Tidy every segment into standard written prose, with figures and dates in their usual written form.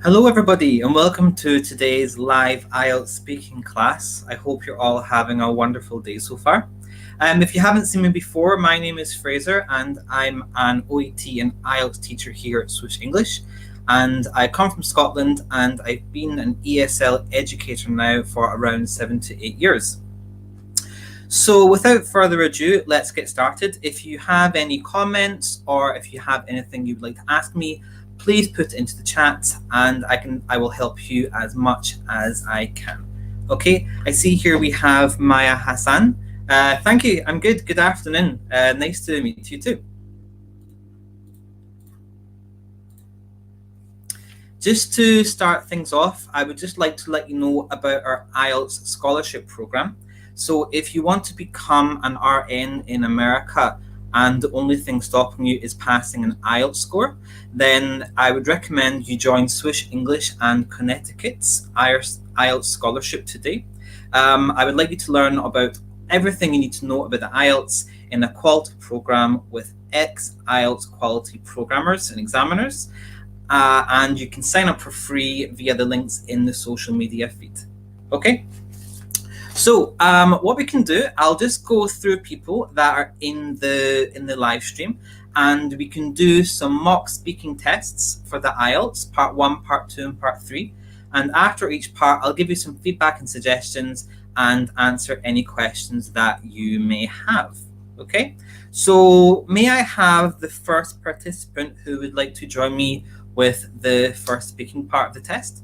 Hello, everybody, and welcome to today's live IELTS speaking class. I hope you're all having a wonderful day so far. If you haven't seen me before, my name is Fraser, and I'm an OET and IELTS teacher here at Swoosh English. And I come from Scotland, and I've been an ESL educator now for around 7 to 8 years. So without further ado, let's get started. If you have any comments or if you have anything you'd like to ask me, please put it into the chat and I will help you as much as I can. Okay, I see here we have Maya Hassan. Thank you, I'm good. Good afternoon. Nice to meet you too. Just to start things off, I would just like to let you know about our IELTS scholarship program. So if you want to become an RN in America and the only thing stopping you is passing an IELTS score, then I would recommend you join Swoosh English and Connecticut's IELTS scholarship today. I would like you to learn about everything you need to know about the IELTS in a quality program with ex-IELTS quality programmers and examiners. And you can sign up for free via the links in the social media feed. Okay? So what we can do, I'll just go through people that are in the live stream, and we can do some mock speaking tests for the IELTS, part 1, part 2, and part 3. And after each part, I'll give you some feedback and suggestions and answer any questions that you may have. Okay? So may I have the first participant who would like to join me with the first speaking part of the test?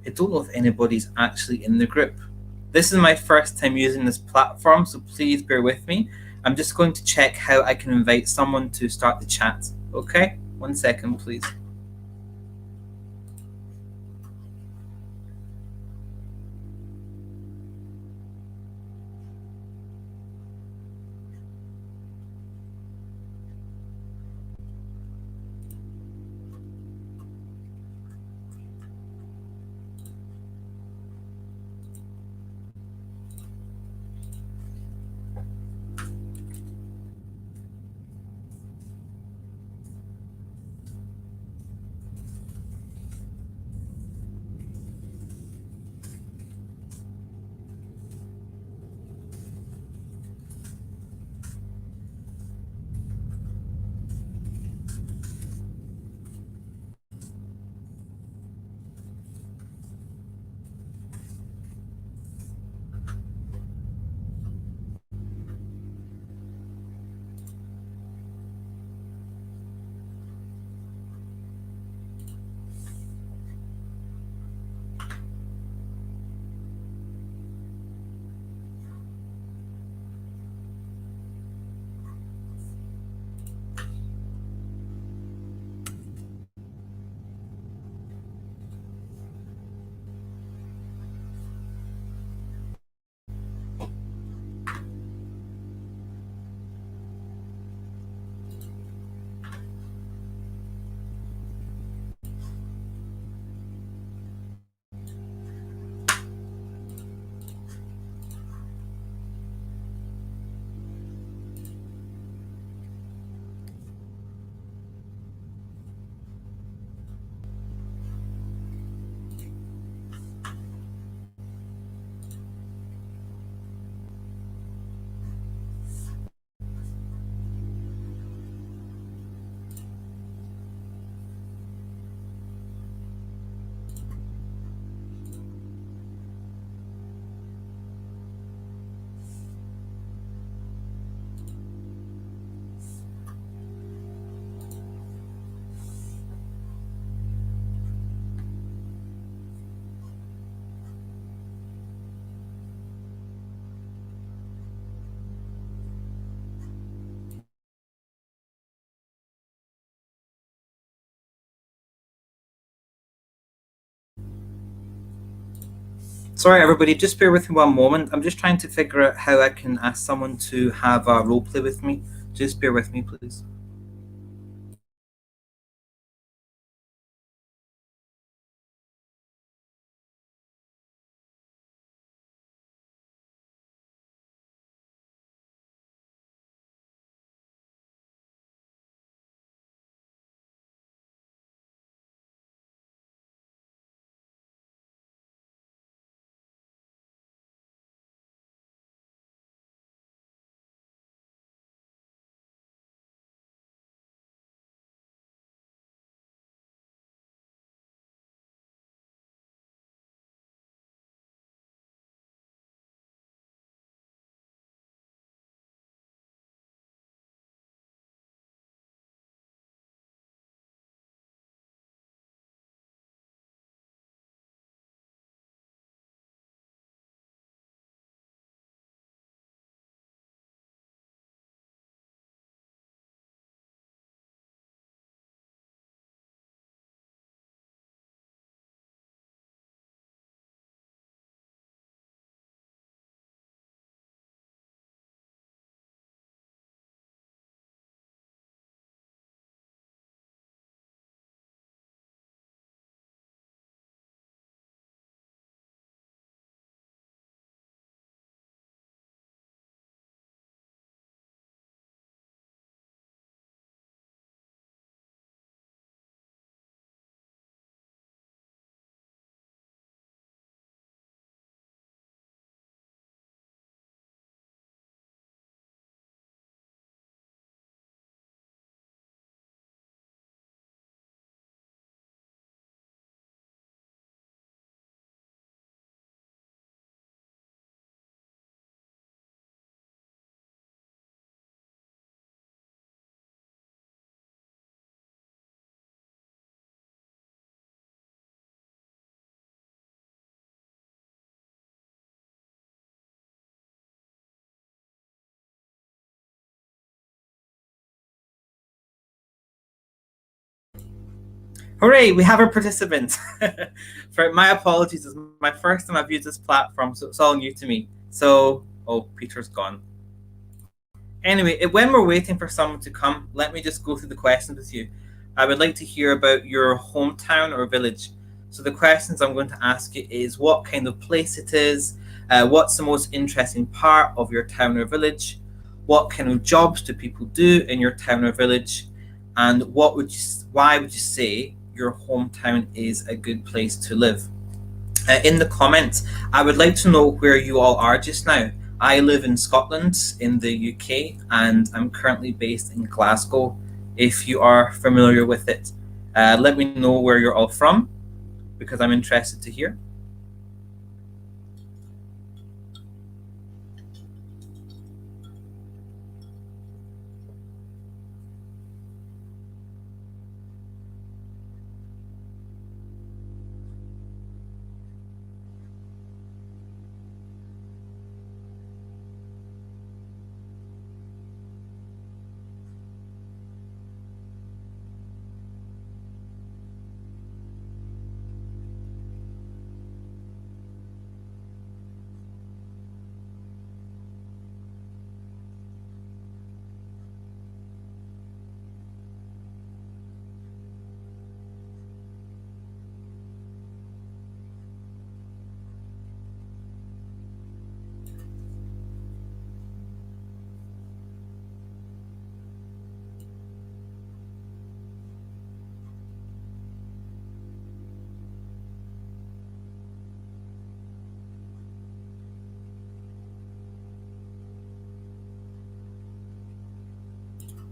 I don't know if anybody's actually in the group. This is my first time using this platform, so please bear with me. I'm just going to check how I can invite someone to start the chat. Okay? 1 second, please. Sorry, everybody, just bear with me one moment. I'm just trying to figure out how I can ask someone to have a role play with me. Just bear with me, please. Hooray, we have a participant. For my apologies, it's my first time I've used this platform, so it's all new to me. So, oh, Peter's gone. Anyway, when we're waiting for someone to come, let me just go through the questions with you. I would like to hear about your hometown or village. So the questions I'm going to ask you is what kind of place it is, what's the most interesting part of your town or village, what kind of jobs do people do in your town or village, and why would you say your hometown is a good place to live? In the comments, I would like to know where you all are just now. I live in Scotland in the UK and I'm currently based in Glasgow. If you are familiar with it, let me know where you're all from because I'm interested to hear.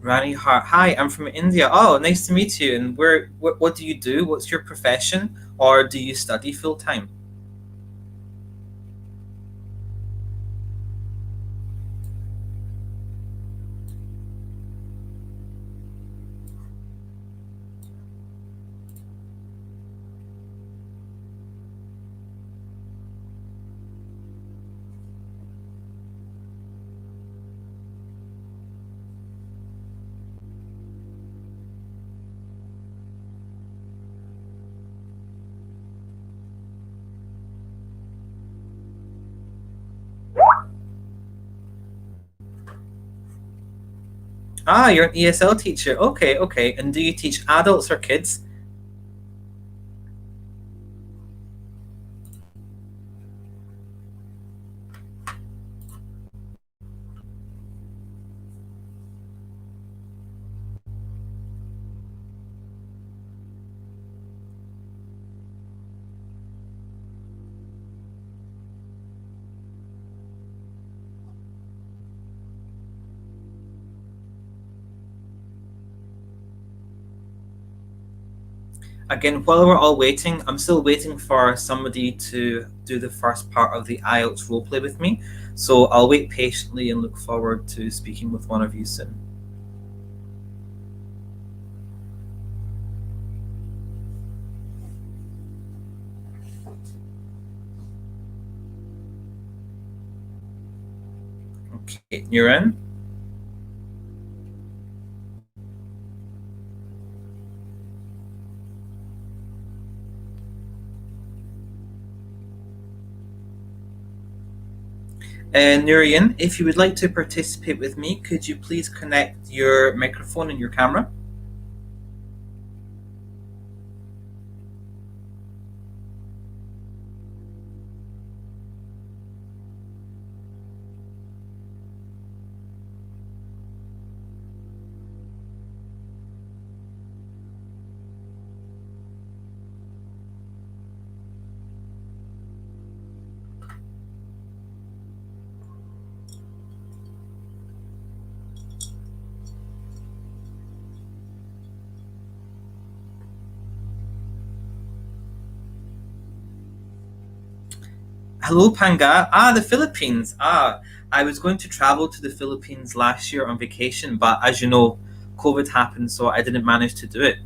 Rani Hart, hi, I'm from India. Oh, nice to meet you. And what do you do? What's your profession? Or do you study full time? Ah, you're an ESL teacher. Okay, okay. And do you teach adults or kids? Again, while we're all waiting, I'm still waiting for somebody to do the first part of the IELTS roleplay with me. So I'll wait patiently and look forward to speaking with one of you soon. Okay, you're in? And Nurian, if you would like to participate with me, could you please connect your microphone and your camera? Hello, Panga. Ah, the Philippines. Ah, I was going to travel to the Philippines last year on vacation, but as you know, COVID happened, so I didn't manage to do it.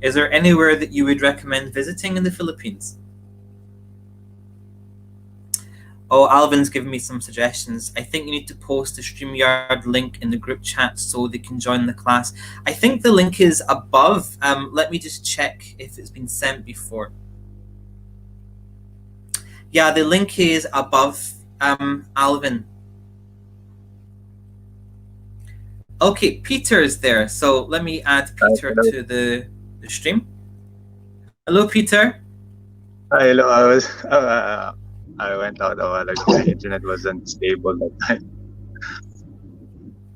Is there anywhere that you would recommend visiting in the Philippines? Oh, Alvin's given me some suggestions. I think you need to post the StreamYard link in the group chat so they can join the class. I think the link is above. Let me just check if it's been sent before. Yeah, the link is above, Alvin. Okay, Peter is there. So let me add Peter to the stream. Hello, Peter. Hi, hello. I went out a while ago. My internet wasn't stable that time.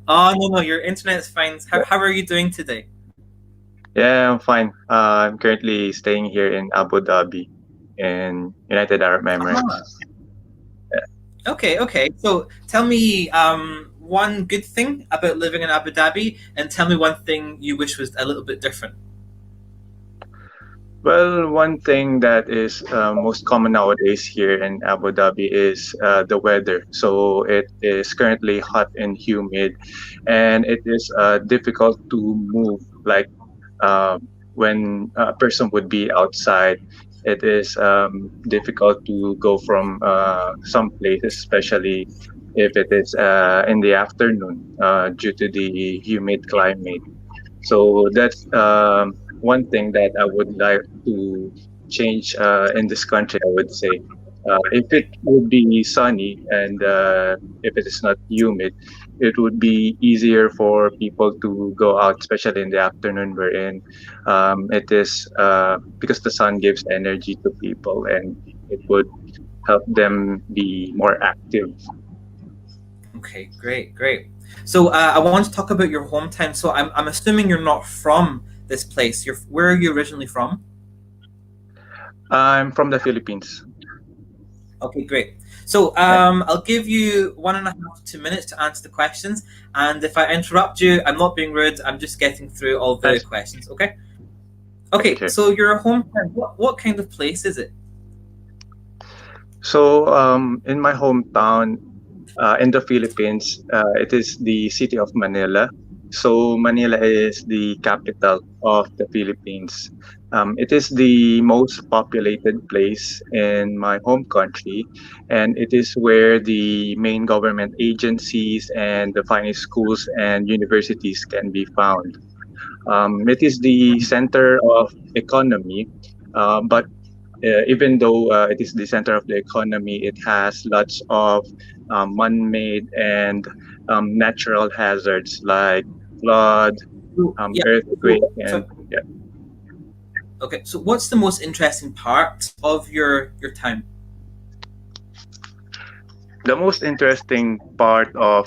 Oh, no, your internet is fine. How are you doing today? Yeah, I'm fine. I'm currently staying here in Abu Dhabi in United Arab Ah, Emirates. Yeah. okay, okay. So tell me one good thing about living in Abu Dhabi, and tell me one thing you wish was a little bit different. Well, one thing that is most common nowadays here in Abu Dhabi is the weather. So it is currently hot and humid, and it is difficult to move. Like when a person would be outside, it is difficult to go from some places, especially if it is in the afternoon due to the humid climate. So that's one thing that I would like to change in this country, I would say. If it would be sunny and if it is not humid, it would be easier for people to go out, especially in the afternoon, wherein it is because the sun gives energy to people and it would help them be more active. Okay, great, great. So I want to talk about your hometown. So I'm assuming you're not from this place. Where are you originally from? I'm from the Philippines. Okay, great. So Yeah. I'll give you 1.5 to 2 minutes to answer the questions. And if I interrupt you, I'm not being rude. I'm just getting through all the Nice. questions. Okay. Okay. Okay. So your hometown. What kind of place is it? So in my hometown, in the Philippines, it is the city of Manila. So Manila is the capital of the Philippines. It is the most populated place in my home country, and it is where the main government agencies and the finest schools and universities can be found. It is the center of economy, but even though it is the center of the economy, it has lots of man-made and natural hazards like flood, Yeah. earthquake, So, and yeah. okay. So, what's the most interesting part of your time? The most interesting part of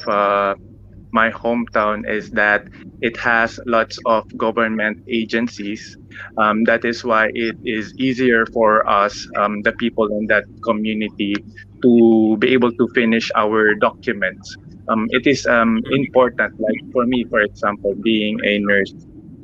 my hometown is that it has lots of government agencies. That is why it is easier for us, the people in that community, to be able to finish our documents. It is important, like for me, for example, being a nurse,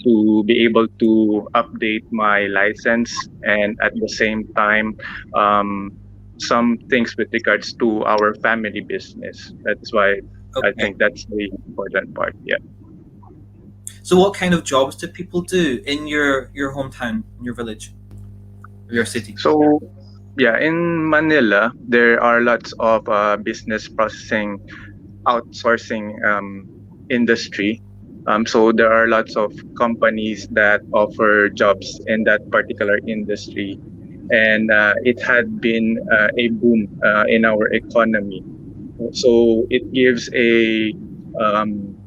to be able to update my license and at the same time, um, some things with regards to our family business. That's why I Okay. think that's the important part. Yeah. So, what kind of jobs do people do in your hometown, in your village, or your city? So yeah, in Manila, there are lots of business processing outsourcing industry. So there are lots of companies that offer jobs in that particular industry, and it had been a boom in our economy. So it gives a um,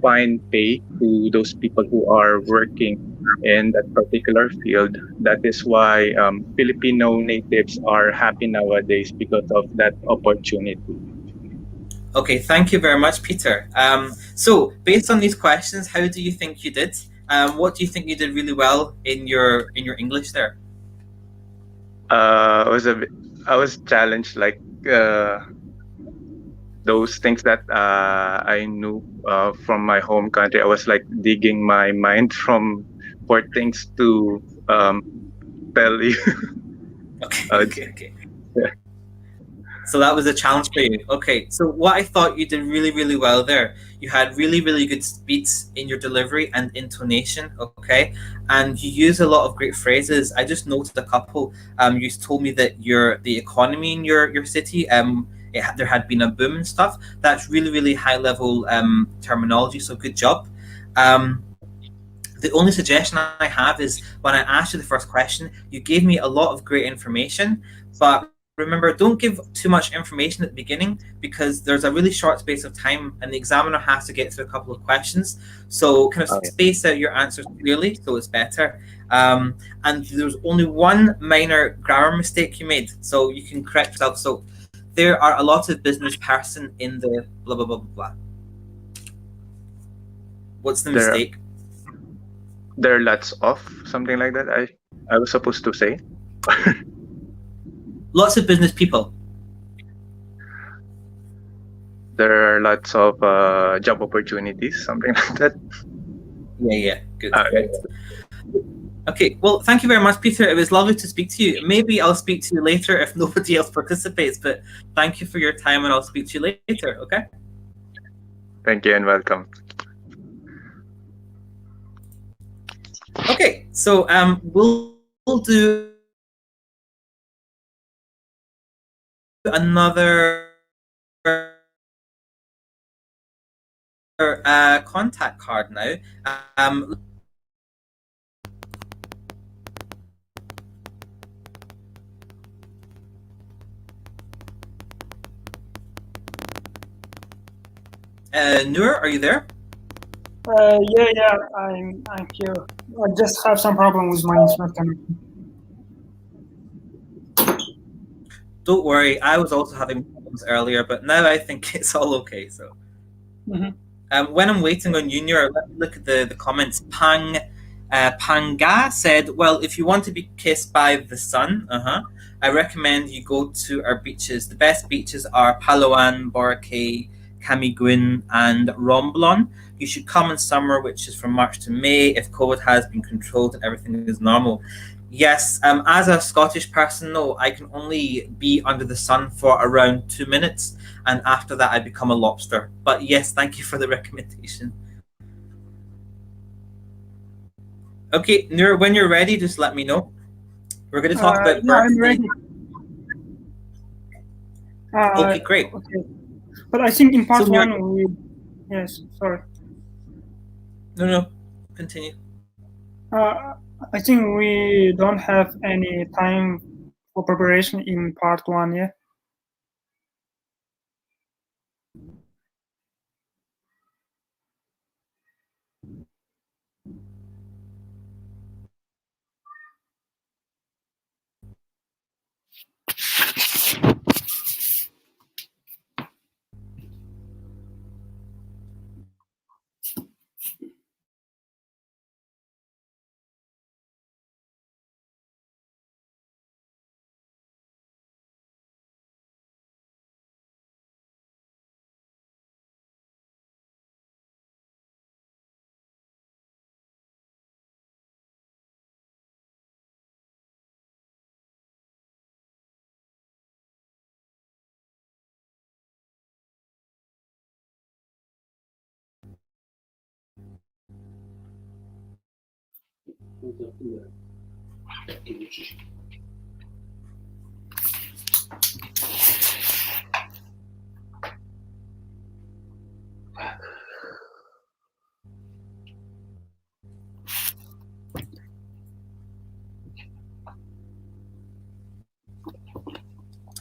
fine pay to those people who are working in that particular field. That is why Filipino natives are happy nowadays because of that opportunity. Okay, thank you very much, Peter. So, based on these questions, how do you think you did? What do you think you did really well in your English there? I was I was challenged like those things that I knew from my home country. I was like digging my mind from for things to tell you. Okay, Uh, okay, okay. So that was a challenge for you. Okay, so what I thought you did really, really well there. You had really, really good speeds in your delivery and intonation. Okay, and you use a lot of great phrases. I just noted a couple. You told me that the economy in your city there had been a boom and stuff. That's really, really high level terminology. So good job. Um, the only suggestion I have is when I asked you the first question, you gave me a lot of great information, but remember, don't give too much information at the beginning because there's a really short space of time and the examiner has to get through a couple of questions. So kind of oh, yeah. space out your answers clearly so it's better. And there's only one minor grammar mistake you made, so you can correct yourself. So there are a lot of business person in the blah, blah, blah, blah, blah. What's the there mistake? there are lots of something like that. I was supposed to say Lots of business people. there are lots of job opportunities, something like that. Yeah, yeah, good, Yeah. correct. Okay, well, thank you very much, Peter. It was lovely to speak to you. Maybe I'll speak to you later if nobody else participates, but thank you for your time and I'll speak to you later, okay? Thank you and welcome. Okay, so we'll do another contact card now. Noor, are you there? Yeah, I'm here. I just have some problem with my internet connection. Don't worry, I was also having problems earlier, but now I think it's all okay. So, when I'm waiting on you, Noor, let me look at the comments. Panga said, "Well, if you want to be kissed by the sun, I recommend you go to our beaches. The best beaches are Palawan, Boracay, Camiguin, and Romblon. You should come in summer, which is from March to May, if COVID has been controlled and everything is normal." Yes, as a Scottish person, no, I can only be under the sun for around 2 minutes, and after that, I become a lobster. But yes, thank you for the recommendation. Okay, Noor, when you're ready, just let me know. We're going to talk about Yeah, I'm birthday. ready. Okay, great. Okay. But I think in part So, Noor, one, yes, sorry. no, continue. I think we don't have any time for preparation in part one, yeah?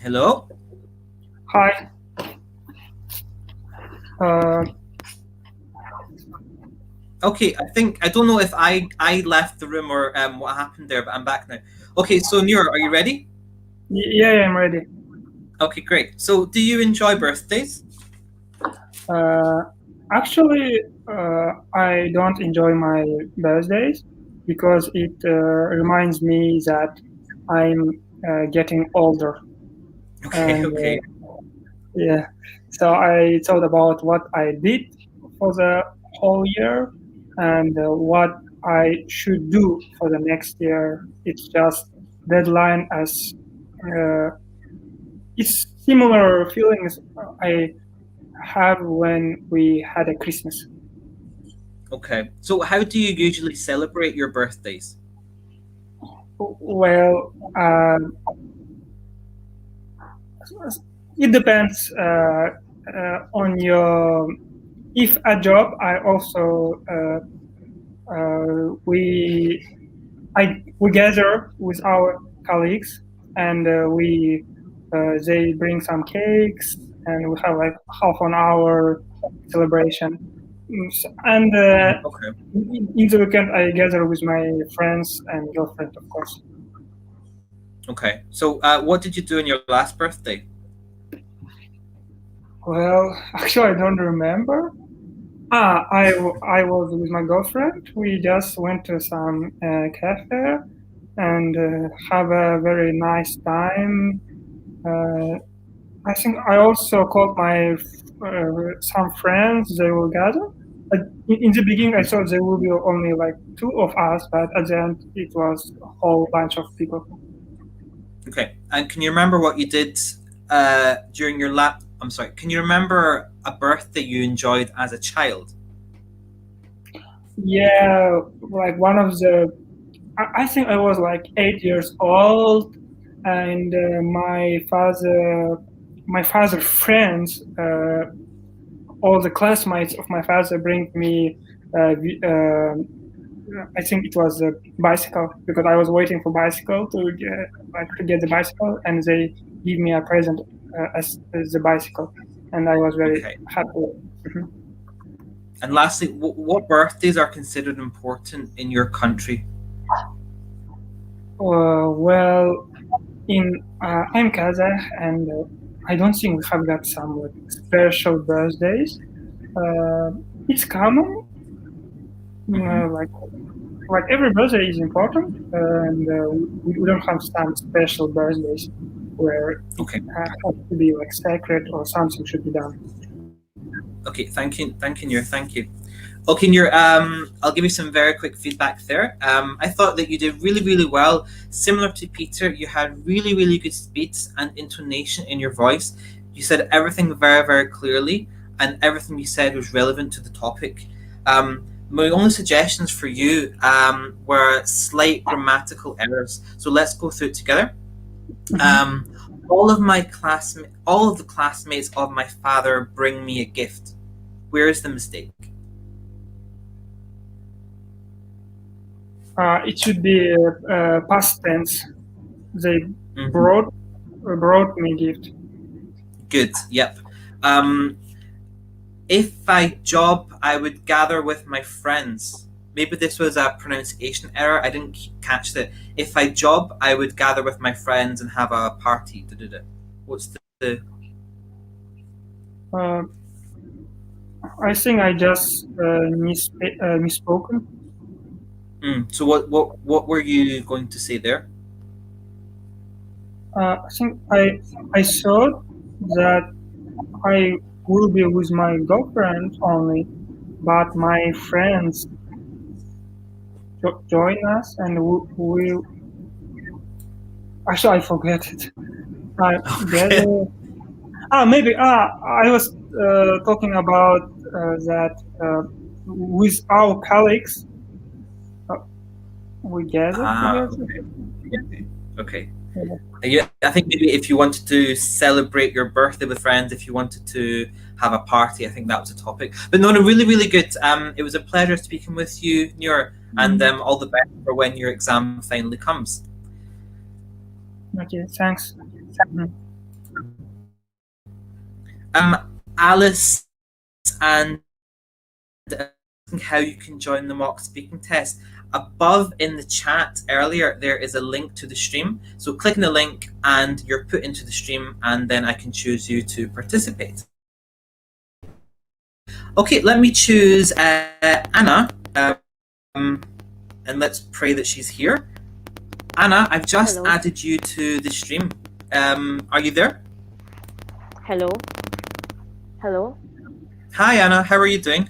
Hello? Hi. Okay, I don't know if I left the room or what happened there, but I'm back now. Okay, so Noor, are you ready? Yeah, I'm ready. Okay, great. So, do you enjoy birthdays? Actually, I don't enjoy my birthdays because it reminds me that I'm getting older. Okay, And okay. yeah, so I thought about what I did for the whole year and what I should do for the next year. It's just deadline as it's similar feelings I have when we had a Christmas. Okay. So, how do you usually celebrate your birthdays? Well, it depends on your. If a job, I also we gather with our colleagues and they bring some cakes and we have like half an hour celebration. And Okay. in the weekend, I gather with my friends and girlfriend, of course. Okay. So, what did you do on your last birthday? Well, actually, I don't remember. I was with my girlfriend. We just went to some cafe and have a very nice time. I think I also called my some friends. They will gather. In the beginning, I thought there will be only like two of us, but at the end, it was a whole bunch of people. Okay. And can you remember what you did during your lap? I'm sorry. Can you remember a birthday you enjoyed as a child? Yeah, like one of the. I think I was like 8 years old, and my father friends, all the classmates of my father bring me. I think it was a bicycle because I was waiting for bicycle to get the bicycle, and they give me a present as the bicycle, and I was very Okay. happy. Mhm. And lastly, what birthdays are considered important in your country? Well, in I'm Kazakh, and I don't think we have got some like special birthdays. Uh, it's common, Hmm. like every birthday is important, and we don't have some special birthdays where it Okay. has to be like sacred or something should be done. Okay. Thank you, Noor. Thank you. Okay, Noor. I'll give you some very quick feedback there. I thought that you did really, really well. Similar to Peter, you had really, really good speed and intonation in your voice. You said everything very, very clearly, and everything you said was relevant to the topic. My only suggestions for you were slight grammatical errors. So let's go through it together. Mhm. Um, all of the classmates of my father bring me a gift. Where is the mistake? It should be past tense. They Mhm. brought me gift. Good. Yep. Um, if I job, I would gather with my friends. Maybe this was a pronunciation error. I didn't catch that. If I job, I would gather with my friends and have a party. Da-da-da. What's the Uh, I think I just misspoken. So what were you going to say there? I think I thought that I will be with my girlfriend only, but my friends join us, and we actually I forget it. I Okay. gather. Maybe. I was talking about that with our colleagues. Uh, We gather together. Okay. Yeah. Yeah, I think maybe if you wanted to celebrate your birthday with friends, if you wanted to have a party, I think that was a topic. But no, really, really good. It was a pleasure speaking with you, Noor, and all the best for when your exam finally comes. Okay, thanks. Alice and how you can join the mock speaking test. Above in the chat earlier, there is a link to the stream. So click on the link and you're put into the stream, and then I can choose you to participate. Okay, let me choose Anna, and let's pray that she's here. Anna, I've just Hello. added you to the stream. Are you there? Hello. Hello. Hi, Anna. How are you doing?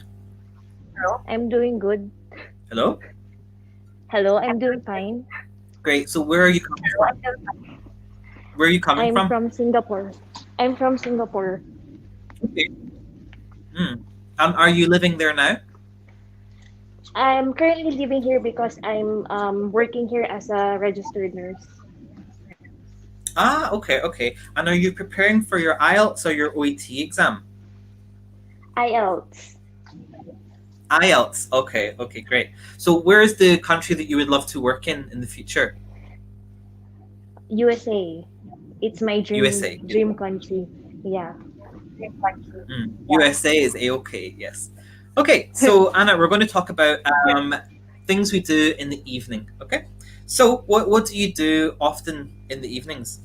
I'm doing good. Hello? Hello, I'm doing fine. Great. So where are you coming from? Where are you coming I'm from? from Singapore. I'm from Singapore. Okay. Are you living there now? I'm currently living here because I'm working here as a registered nurse. Ah, okay. And are you preparing for your IELTS or your OET exam? IELTS. IELTS. Okay, great. So where is the country that you would love to work in the future? USA. It's my USA. dream country. Yeah. USA is A-okay, yes. Okay, so Anna, we're going to talk about things we do in the evening, okay? So what do you do often in the evenings?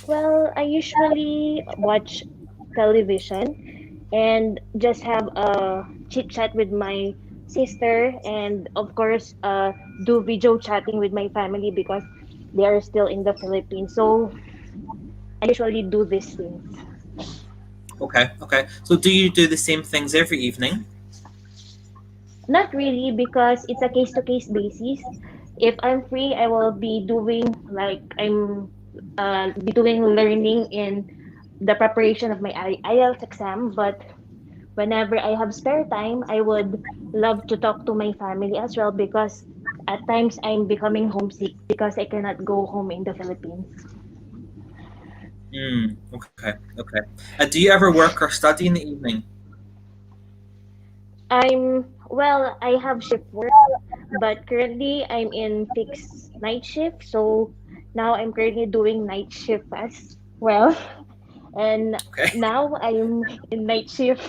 Well, I usually watch television and just have a chit chat with my sister, and of course do video chatting with my family because they are still in the Philippines. So I usually do these things. Okay. So do you do the same things every evening? Not really, because it's a case-to-case basis. If I'm free, I will be doing be doing learning in the preparation of my IELTS exam. But whenever I have spare time, I would love to talk to my family as well because at times I'm becoming homesick because I cannot go home in the Philippines. Okay. Do you ever work or study in the evening? I have shift work, but currently I'm in fixed night shift, so now I'm currently doing night shift as well. And Okay. now I'm in night shift.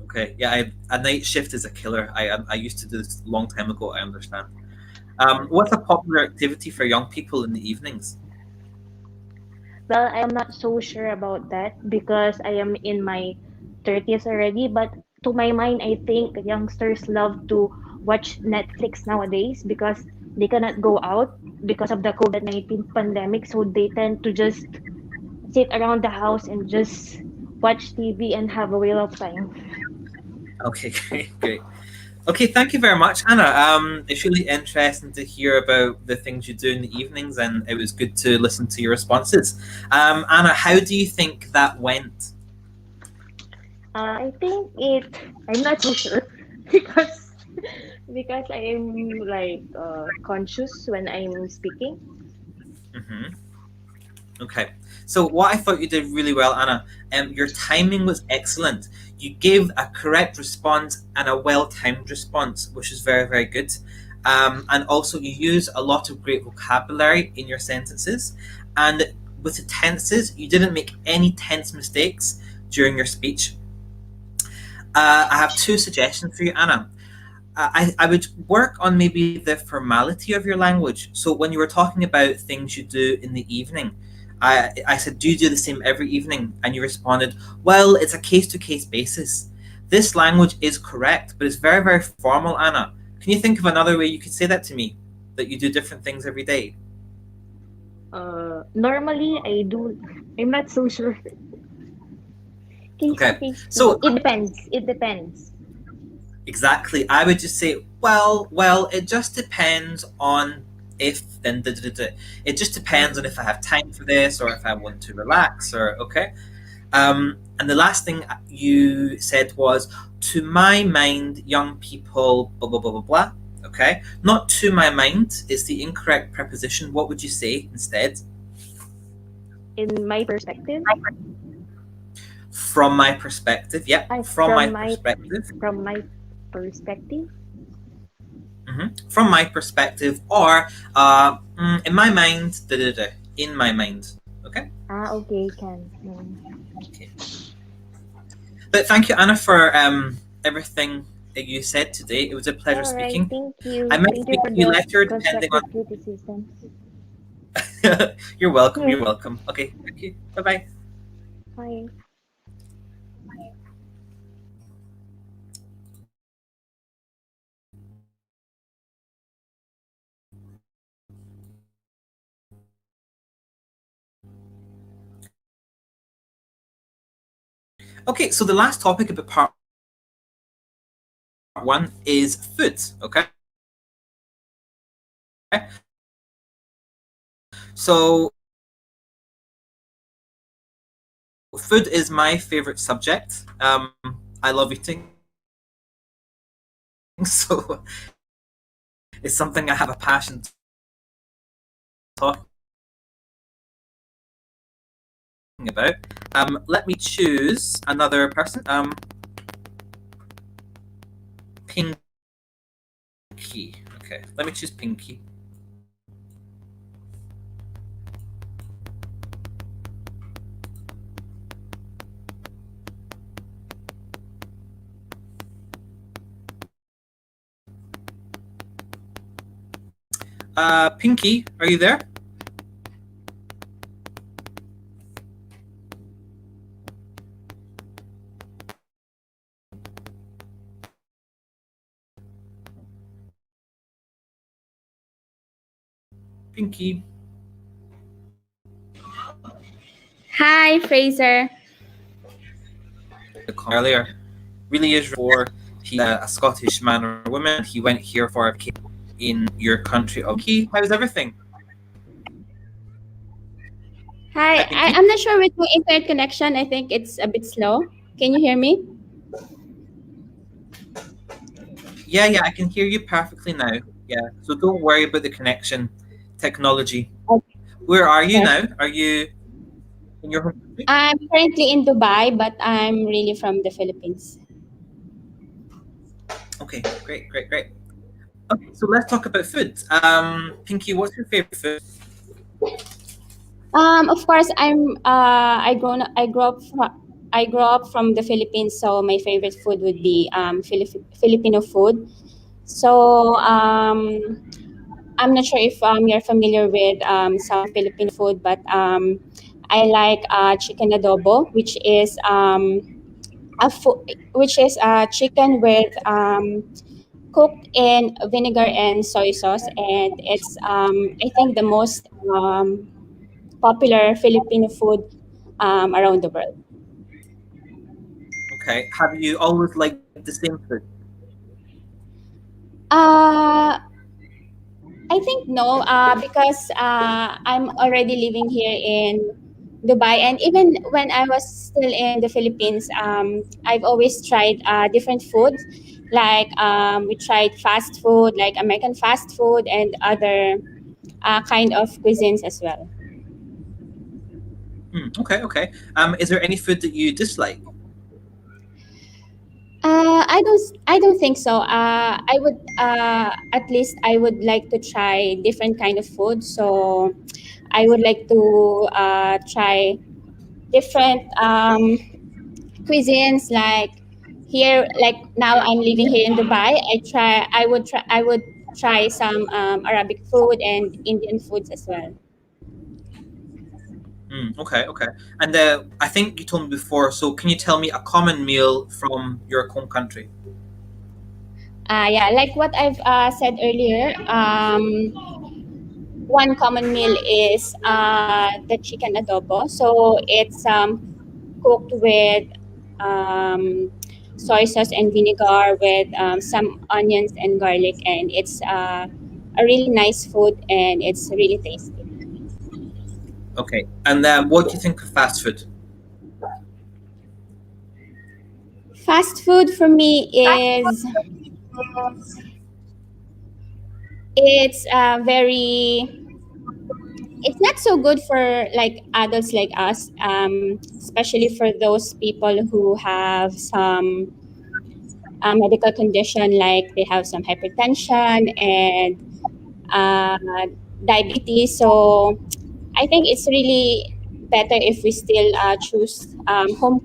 Okay. Yeah, a night shift is a killer. I used to do this a long time ago. I understand. What's a popular activity for young people in the evenings? Well, I am not so sure about that because I am in my 30s already, but to my mind, I think youngsters love to watch Netflix nowadays because they cannot go out because of the COVID-19 pandemic, so they tend to just sit around the house and just watch TV and have a whale of time. Okay, great. Okay, thank you very much, Anna. It's really interesting to hear about the things you do in the evenings, and it was good to listen to your responses. Anna, how do you think that went? I think I'm not so sure because I am conscious when I'm speaking. Okay, so what I thought you did really well, Anna. Your timing was excellent. You gave a correct response and a well-timed response, which is very, very good. And also, you use a lot of great vocabulary in your sentences. And with the tenses, you didn't make any tense mistakes during your speech. I have two suggestions for you, Anna. I would work on maybe the formality of your language. So when you were talking about things you do in the evening, I said, do you do the same every evening? And you responded, well, it's a case-to-case basis. This language is correct, but it's very, very formal, Anna. Can you think of another way you could say that to me? That you do different things every day? Normally I do. I'm not so sure. Case to Okay, case. so It depends. It depends. exactly. I would just say, well, it just depends on if then it just depends on if I have time for this or if I want to relax or okay. And the last thing you said was, to my mind, young people, blah, blah, blah, blah, blah. Okay? Not to my mind is the incorrect preposition. What would you say instead? In my perspective, From my perspective. Yeah, I from my perspective. from my perspective. From my perspective, or in my mind, da, da, da, in my mind. Okay? Okay, can. Okay. But thank you, Anna, for everything that you said today. It was a pleasure All right, speaking. thank you. I might Thank you speak for to you the later, depending constructive on. criticism. You're welcome. You're welcome. Okay, thank you. Bye bye. Bye. Okay, so the last topic about part one is food. Okay. So food is my favorite subject. I love eating, so it's something I have a passion talking about. Let me choose another person. Pinky. Okay, let me choose Pinky. Pinky, are you there? Pinky. Hi, Fraser. Earlier, really is for he's a Scottish man or woman. He went here for a vacation in your country. Okay, how's everything? Hi, Hi, Pinky. I'm not sure with my internet connection. I think it's a bit slow. Can you hear me? Yeah, I can hear you perfectly now. Yeah, so don't worry about the connection technology. Okay. Where are you Yes. now? Are you in your home country? I'm currently in Dubai, but I'm really from the Philippines. Okay, great. Okay, so let's talk about food. Pinky, what's your favorite food? Of course, I grew up from the Philippines, so my favorite food would be Filipino food. So I'm not sure if you're familiar with some Filipino food, but I like chicken adobo, which is chicken with cooked in vinegar and soy sauce, and it's I think the most popular Filipino food around the world. Okay, have you always liked the same food? Uh, I think no, because I'm already living here in Dubai, and even when I was still in the Philippines, I've always tried different foods. Like we tried fast food, like American fast food, and other kind of cuisines as well. Okay. Is there any food that you dislike? I don't think so. I would at least I would like to try different kind of food. So I would like to try different cuisines. Like here, like now I'm living here in Dubai. I would try some Arabic food and Indian foods as well. Okay. And I think you told me before, so can you tell me a common meal from your home country? Yeah, like what I've said earlier. One common meal is the chicken adobo. So it's cooked with um, soy sauce and vinegar with some onions and garlic, and it's a really nice food and it's really tasty. Okay, and what do you think of fast food? Fast food for me is it's very it's not so good for like adults like us, especially for those people who have some medical condition, like they have some hypertension and uh, diabetes. So I think it's really better if we still choose home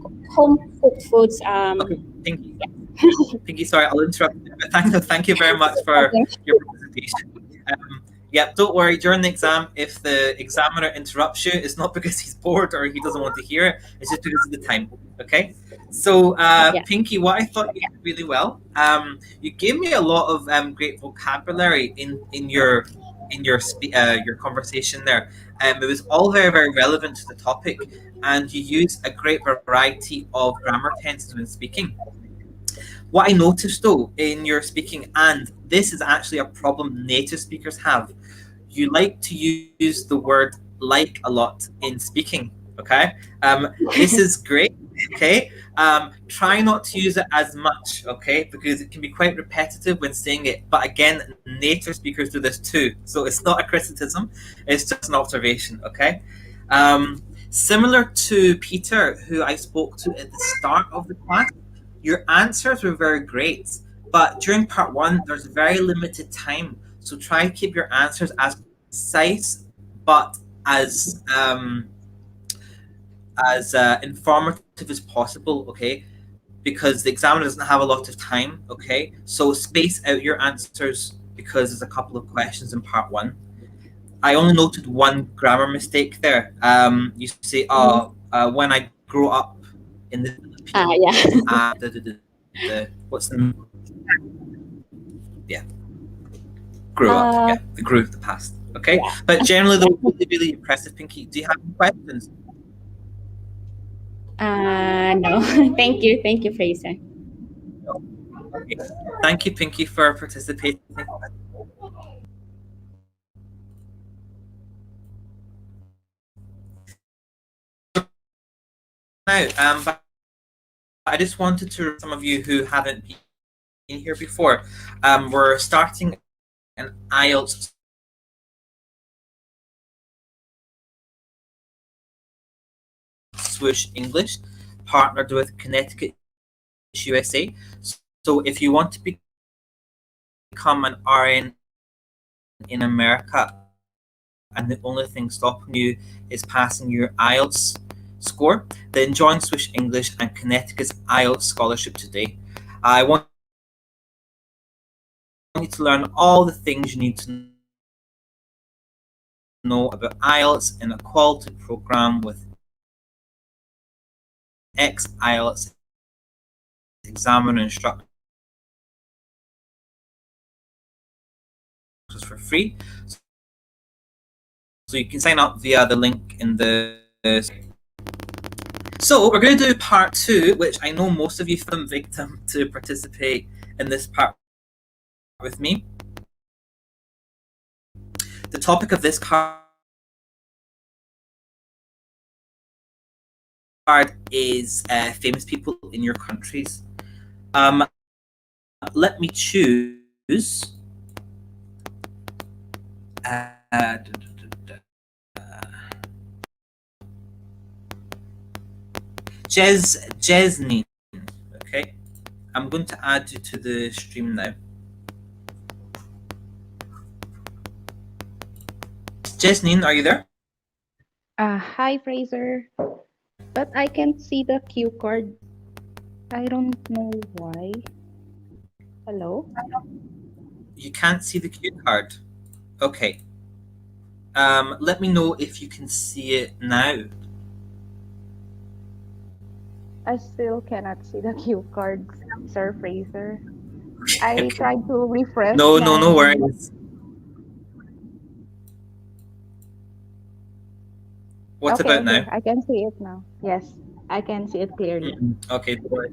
cooked foods. Okay, Pinky, sorry, I'll interrupt you. But thank you very much for Okay. your presentation. Yeah, don't worry. During the exam, if the examiner interrupts you, it's not because he's bored or he doesn't want to hear it. It's just because of the time. Okay. So, Yeah. Pinky, what I thought you did really well. You gave me a lot of great vocabulary in your your conversation there. It was all very relevant to the topic, and you used a great variety of grammar tenses when speaking. What I noticed though in your speaking, and this is actually a problem native speakers have, you like to use the word like a lot in speaking. Okay, this is great. Okay, try not to use it as much. Okay, because it can be quite repetitive when saying it. But again, native speakers do this too, so it's not a criticism; it's just an observation. Okay. Similar to Peter, who I spoke to at the start of the class, your answers were very great, but during part one, there's very limited time. So try to keep your answers as concise, but as informative as possible. Okay, because the examiner doesn't have a lot of time. Okay, so space out your answers because there's a couple of questions in part one. I only noted one grammar mistake there. You say, "Oh, when I grow up in the Philippines, Yeah. what's the grew up? Yeah, the grew the past. Okay, Yeah. but generally, though, really impressive, Pinky. Do you have any questions? No. Thank you, Fraser. Okay. Thank you, Pinky, for participating. Now, but I just wanted to some of you who haven't been here before. We're starting an IELTS Swoosh English, partnered with Connetics USA. So if you want to become an RN in America, and the only thing stopping you is passing your IELTS score, then join Swoosh English and Connecticut's IELTS scholarship today. I want you to learn all the things you need to know about IELTS in a quality program with ex-IELTS examiner instructors for free. So you can sign up via the link in the. So we're going to do part two, which I know most of you fell victim to participate in this part with me. The topic of this card is famous people in your countries. Let me choose. Jesnine. Okay, I'm going to add you to the stream now. Jesnine, are you there? Hi, Fraser. But I can't see the cue card. I don't know why. Hello? You can't see the cue card. Okay. Let me know if you can see it now. I still cannot see the cue card, Sir Fraser. I tried to refresh No my... worries. What about now? I can see it now. Yes, I can see it clearly. Okay, boy.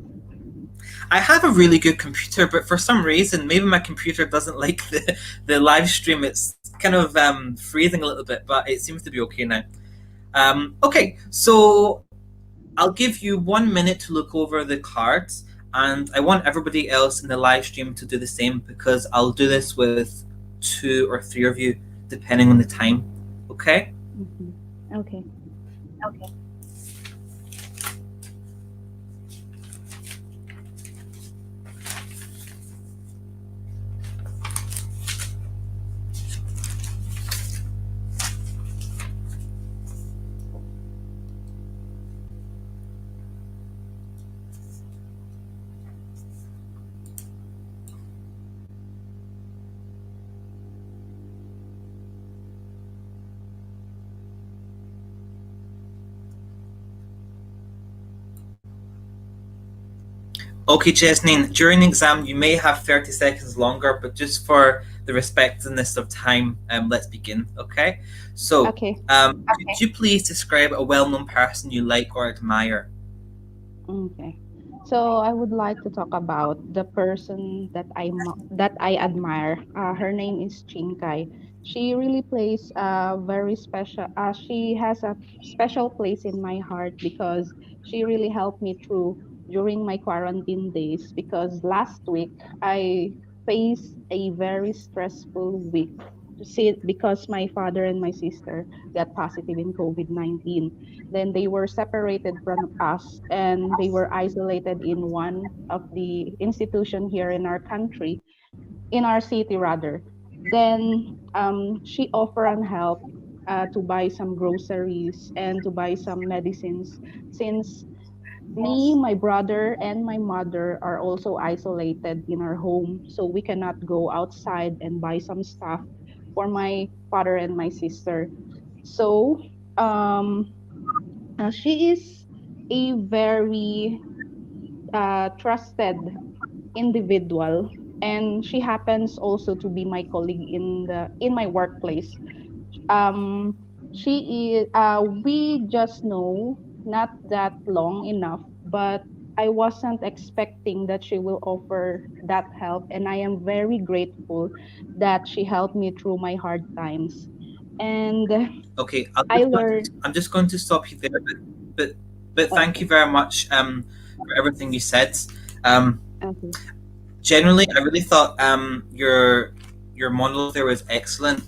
I have a really good computer, but for some reason, maybe my computer doesn't like the live stream. It's kind of freezing a little bit, but it seems to be okay now. Okay, so I'll give you 1 minute to look over the cards, And I want everybody else in the live stream to do the same, because I'll do this with 2 or 3 of you, depending on the time. Okay? Mhm. Okay. Okay, Jasmine, during the exam, you may have 30 seconds longer, but just for the respectfulness of time, let's begin, okay? So, Okay. could you please describe a well-known person you like or admire? Okay. So I would like to talk about the person that I admire. Her name is Chinkai. She really plays a very special. She has a special place in my heart because she really helped me through during my quarantine days. Because last week I faced a very stressful week. To see because my father and my sister got positive in COVID-19. Then they were separated from us and they were isolated in one of the institution here in our country, in our city rather. Then she offered an help to buy some groceries and to buy some medicines since me, my brother, and my mother are also isolated in our home, so we cannot go outside and buy some stuff for my father and my sister. So um, she is a very trusted individual, and she happens also to be my colleague in my workplace. Um, she is. We just know not that long enough, but I wasn't expecting that she will offer that help, and I am very grateful that she helped me through my hard times. And Okay, I learned. I'm just going to stop you there, but, but thank you Okay. very much for everything you said. Um, Okay. Generally, I really thought your monologue there was excellent.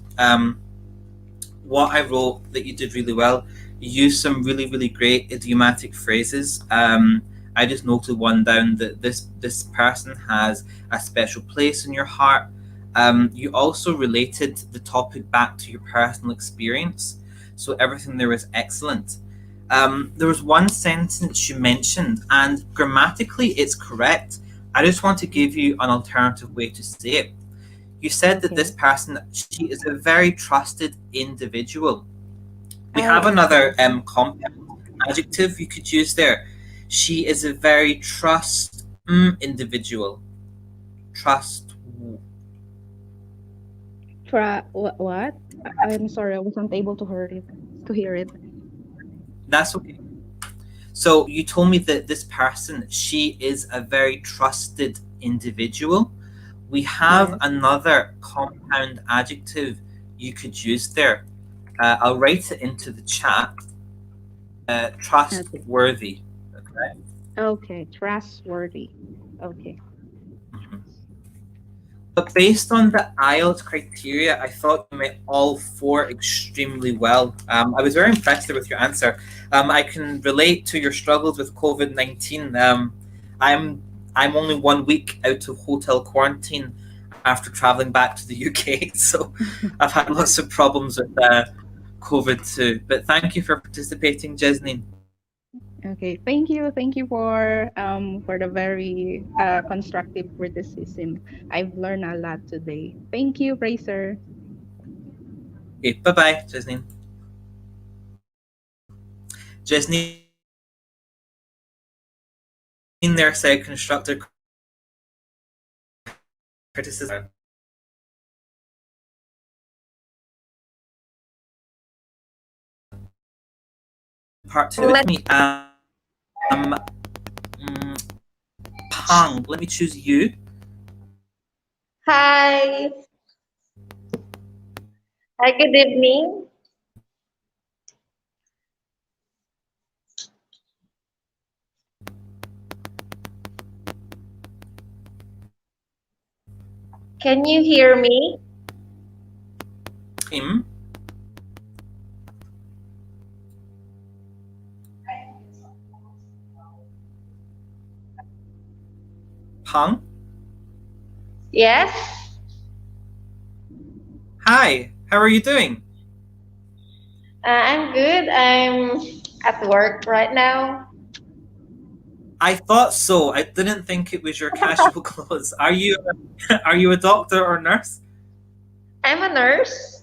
What I wrote that you did really well. You used some really great idiomatic phrases. I just noted one down that this person has a special place in your heart. You also related the topic back to your personal experience, so everything there was excellent. There was one sentence you mentioned, and grammatically it's correct. I just want to give you an alternative way to say it. You said that this Okay. person, she is a very trusted individual. We have Oh, another okay. compound adjective you could use there. She is a very individual. Trust. What? I'm sorry, I wasn't able to hear it. To hear it. That's okay. So you told me that this person, she is a very trusted individual. We have Yes. another compound adjective you could use there. I'll write it into the chat. Okay. Trustworthy. Okay. Okay. Trustworthy. Okay. Mhm. But based on the IELTS criteria, I thought you met all 4 extremely well. I was very impressed with your answer. I can relate to your struggles with COVID-19. I'm I'm only 1 week out of hotel quarantine after traveling back to the UK, so I've had lots of problems with COVID too. But thank you for participating, Jasmine. Okay. Thank you for the very constructive criticism. I've learned a lot today. Thank you, Fraser. Okay, bye bye, Jasmine. Jasmine there said constructive criticism. Part 2 with me. Pang, let me choose you. Hi. Hi, good evening. Can you hear me? Him. Pang. Yes. Hi. How are you doing? I'm good. I'm at work right now. I thought so. I didn't think it was your casual clothes. Are you are you a doctor or nurse? I'm a nurse.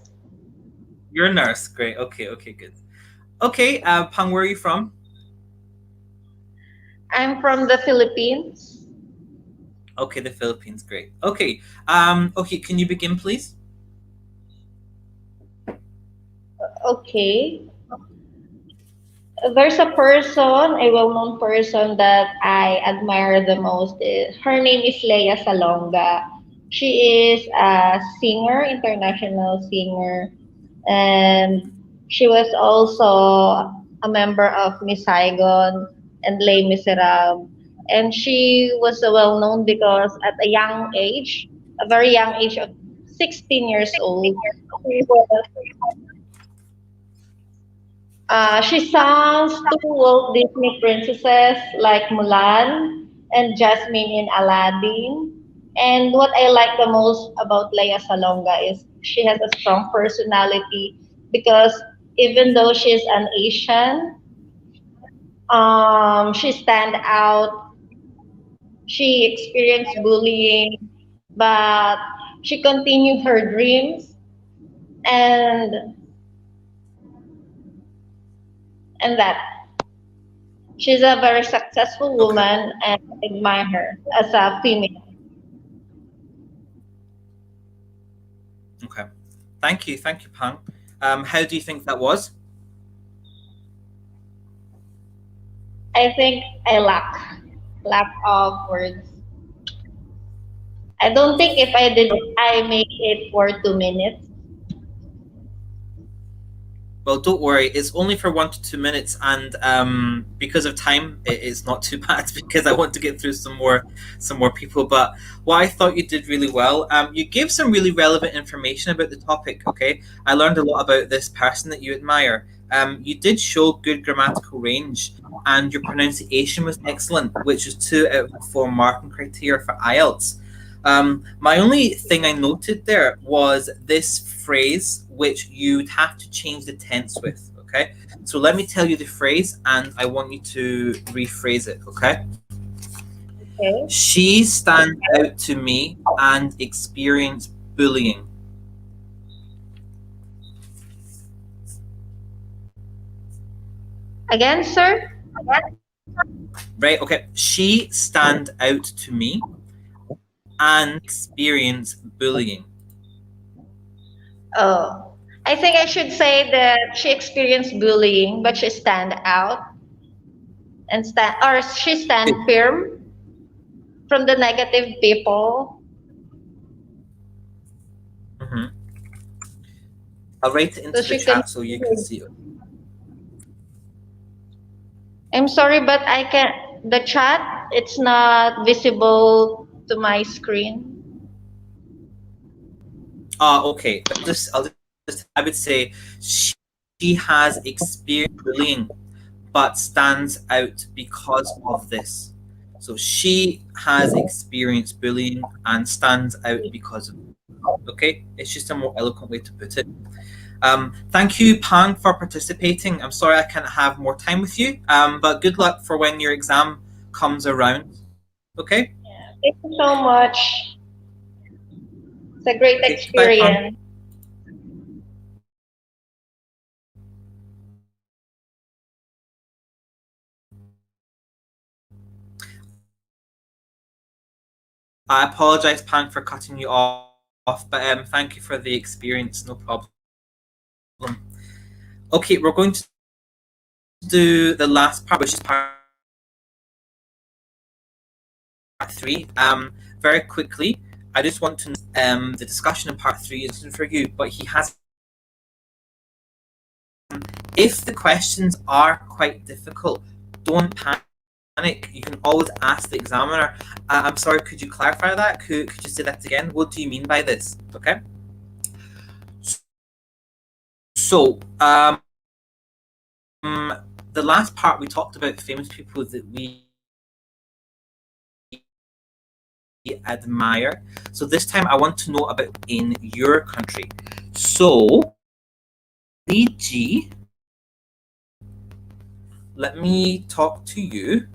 You're a nurse. Great. Okay, okay, good. Okay, Pang, where are you from? I'm from the Philippines. Okay, the Philippines. Great. Okay. Okay, can you begin, please? Okay. There's a person, a well-known person that I admire the most. Her name is Leia Salonga. She is a singer, international singer, and she was also a member of Miss Saigon and Les Miserables. And she was well-known because at a young age, a very young age of 16 years old, she was she sang two Walt Disney princesses like Mulan and Jasmine in Aladdin. And what I like the most about Leia Salonga is she has a strong personality because even though she's an Asian, she stand out. She experienced bullying, but she continued her dreams and and that. She's a very successful Okay. woman and I admire her as a female. Okay. Thank you, Pang. How do you think that was? I think I lack of words. I don't think if I make it for 2 minutes. Well, don't worry. It's only for 1 to 2 minutes, and because of time, it's not too bad because I want to get through some more people. But what I thought you did really well. You gave some really relevant information about the topic. Okay, I learned a lot about this person that you admire. You did show good grammatical range, and your pronunciation was excellent, which is 2 out of 4 marking criteria for IELTS. My only thing I noted there was this phrase, which you'd have to change the tense with. Okay, so let me tell you the phrase, and I want you to rephrase it. Okay, Okay. she stands out to me and experienced bullying. Again, sir? Right? Okay, she stand out to me and experience bullying. Oh. I think I should say that she experienced bullying, but she stand out and stand or she stand firm from the negative people. Mm-hmm. I'll write it So into the she can chat so you can see it. I'm sorry, but I can the chat it's not visible to my screen. Okay. I would say she has experienced bullying, but stands out because of this. So she has experienced bullying and stands out because of it. Okay, it's just a more eloquent way to put it. Thank you, Pang, for participating. I'm sorry I can't have more time with you, but good luck for when your exam comes around. Okay? Thank you so much. It's a great Okay, goodbye, Pang. experience. I apologize, Pang, for cutting you off, but thank you for the experience. No problem. Okay, we're going to do the last part, which is part 3. Very quickly, I just want to the discussion in part 3 isn't for you, but he has. If the questions are quite difficult, don't you can always ask the examiner, I'm sorry, could you clarify that? Could you say that again? What do you mean by this? Okay. So, the last part we talked about famous people that we admire. So this time I want to know about in your country. So, G, let me talk to you.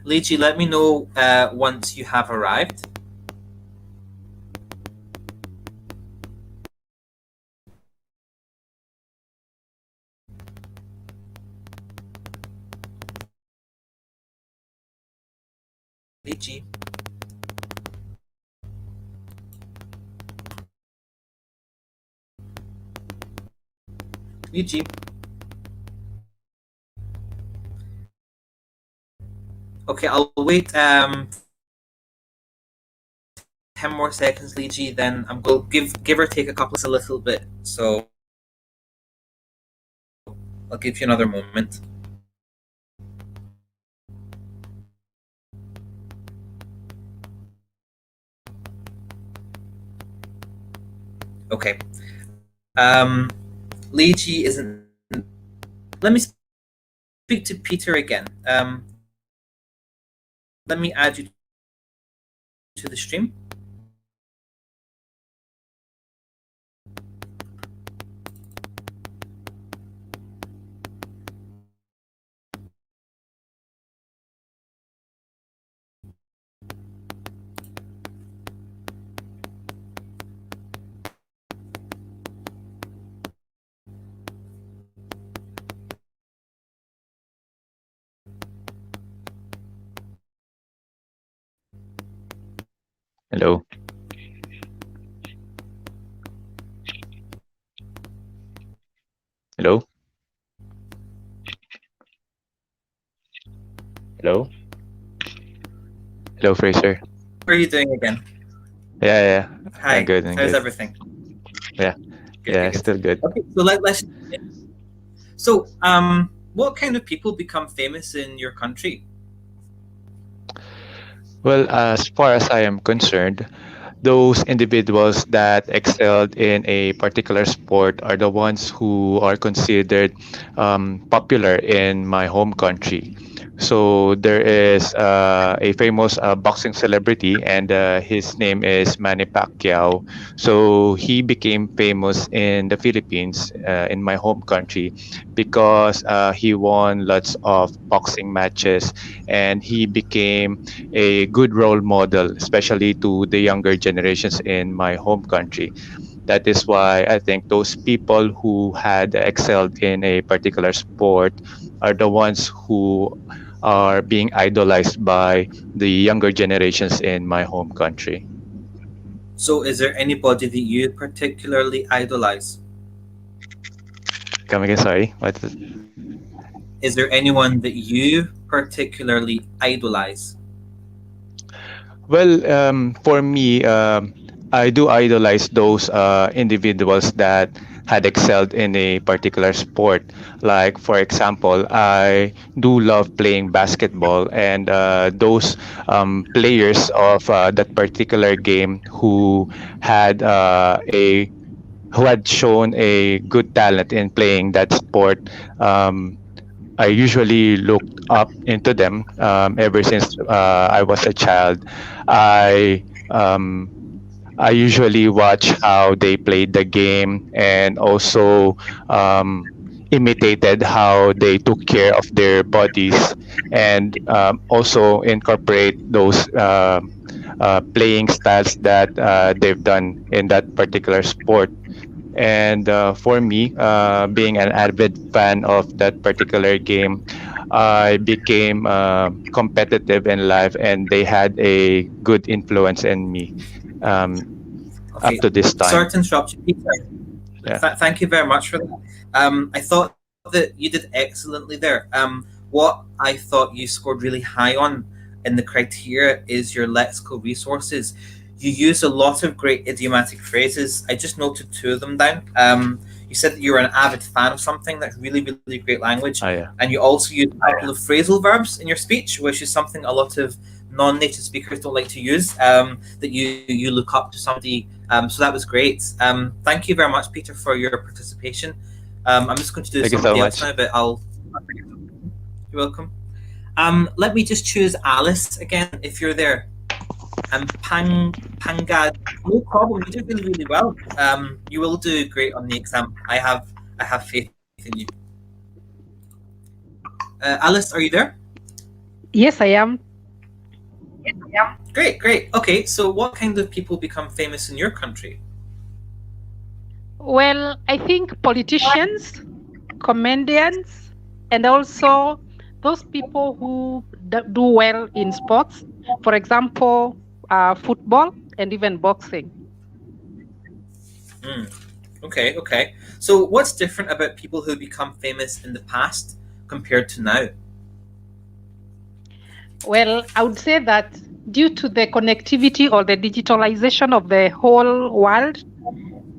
Leiji, let me know once you have arrived. Leiji. Leiji. Okay, I'll wait 10 more seconds, Leiji, then I'm going to give or take a couple a little bit. So I'll give you another moment. Okay. Leiji isn't. Let me speak to Peter again. Let me add you to the stream. Hello. Hello. Hello. Hello, Fraser. How are you doing again? Yeah. Hi. I'm good. How's everything? Yeah. Good. Still good. Okay, so let's. So, what kind of people become famous in your country? Well, as far as I am concerned, those individuals that excelled in a particular sport are the ones who are considered popular in my home country. So there is a famous boxing celebrity, and his name is Manny Pacquiao. So he became famous in the Philippines, in my home country, because he won lots of boxing matches, and he became a good role model, especially to the younger generations in my home country. That is why I think those people who had excelled in a particular sport are the ones who are being idolized by the younger generations in my home country. So, is there anybody that you particularly idolize? Come again, sorry. What? Is there anyone that you particularly idolize? Well, for me, I do idolize those individuals that had excelled in a particular sport. Like, for example, I do love playing basketball, and those players of that particular game a who had shown a good talent in playing that sport. I usually looked up into them ever since I was a child. I um, I usually watch how they played the game, and also imitated how they took care of their bodies, and also incorporate those playing styles that they've done in that particular sport. And for me, being an avid fan of that particular game, I became competitive in life, and they had a good influence in me um, up Okay, to this sorry time. to interrupt you, Peter. Yeah. Thank you very much for that. I thought that you did excellently there. What I thought you scored really high on in the criteria is your lexical resources. You use a lot of great idiomatic phrases. I just noted two of them down. You said that you're an avid fan of something. That's really, really great language. Oh, yeah. And you also use a couple of phrasal verbs in your speech, which is something a lot of non-native speakers don't like to use, that you look up to somebody. So that was great. Thank you very much, Peter, for your participation. I'm just going to do Thank you so somebody else much. now, but you're welcome. Let me just choose Alice again, if you're there. Pangad, no problem. You did really, really well. You will do great on the exam. I have faith in you. Alice, are you there? Yes, I am. Great, great. Okay, so what kind of people become famous in your country? Well, I think politicians, comedians, and also those people who do well in sports. For example, football and even boxing. Okay, okay. So what's different about people who become famous in the past compared to now? Well, I would say that due to the connectivity or the digitalization of the whole world,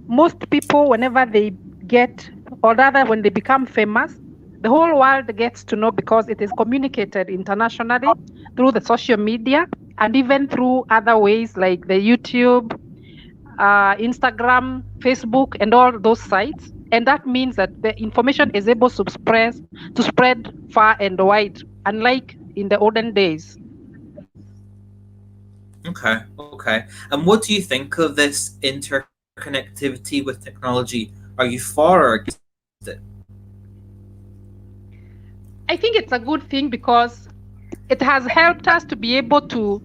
most people, whenever they get, or rather when they become famous, the whole world gets to know because it is communicated internationally through the social media and even through other ways like the YouTube, Instagram, Facebook, and all those sites. And that means that the information is able to spread far and wide, unlike in the olden days. Okay, okay. And what do you think of this interconnectivity with technology? Are you for or against it? I think it's a good thing because it has helped us to be able to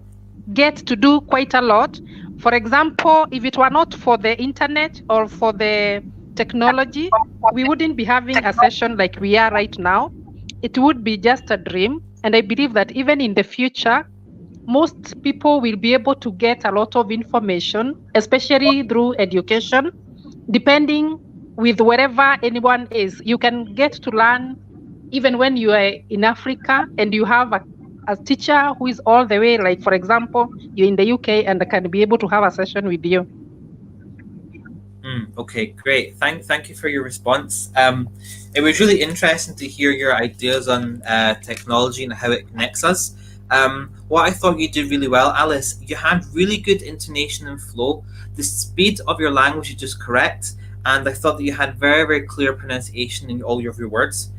get to do quite a lot. For example, if it were not for the internet or for the technology, we wouldn't be having a session like we are right now. It would be just a dream. And I believe that even in the future, most people will be able to get a lot of information, especially through education, depending with wherever anyone is. You can get to learn even when you are in Africa and you have a teacher who is all the way, like, for example, you're in the UK and can be able to have a session with you. Okay, great. Thank you for your response. It was really interesting to hear your ideas on technology and how it connects us. What I thought you did really well, Alice, you had really good intonation and flow. The speed of your language is just correct, and I thought that you had very, very clear pronunciation in all of your words.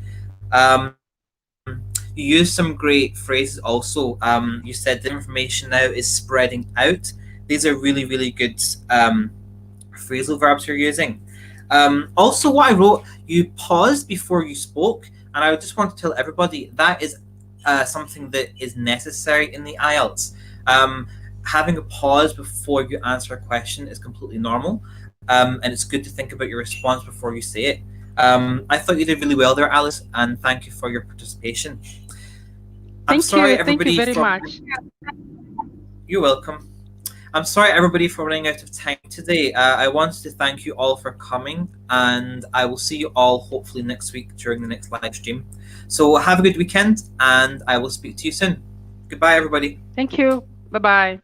You used some great phrases also. You said the information now is spreading out. These are really, really good phrasal verbs you're using. Also, what I wrote, you paused before you spoke, and I just want to tell everybody that is something that is necessary in the IELTS. Having a pause before you answer a question is completely normal, and it's good to think about your response before you say it. I thought you did really well there, Alice, and thank you for your participation. Thank you very much. You're welcome. I'm sorry, everybody, for running out of time today. I wanted to thank you all for coming, and I will see you all hopefully next week during the next live stream. So have a good weekend, and I will speak to you soon. Goodbye, everybody. Thank you. Bye-bye.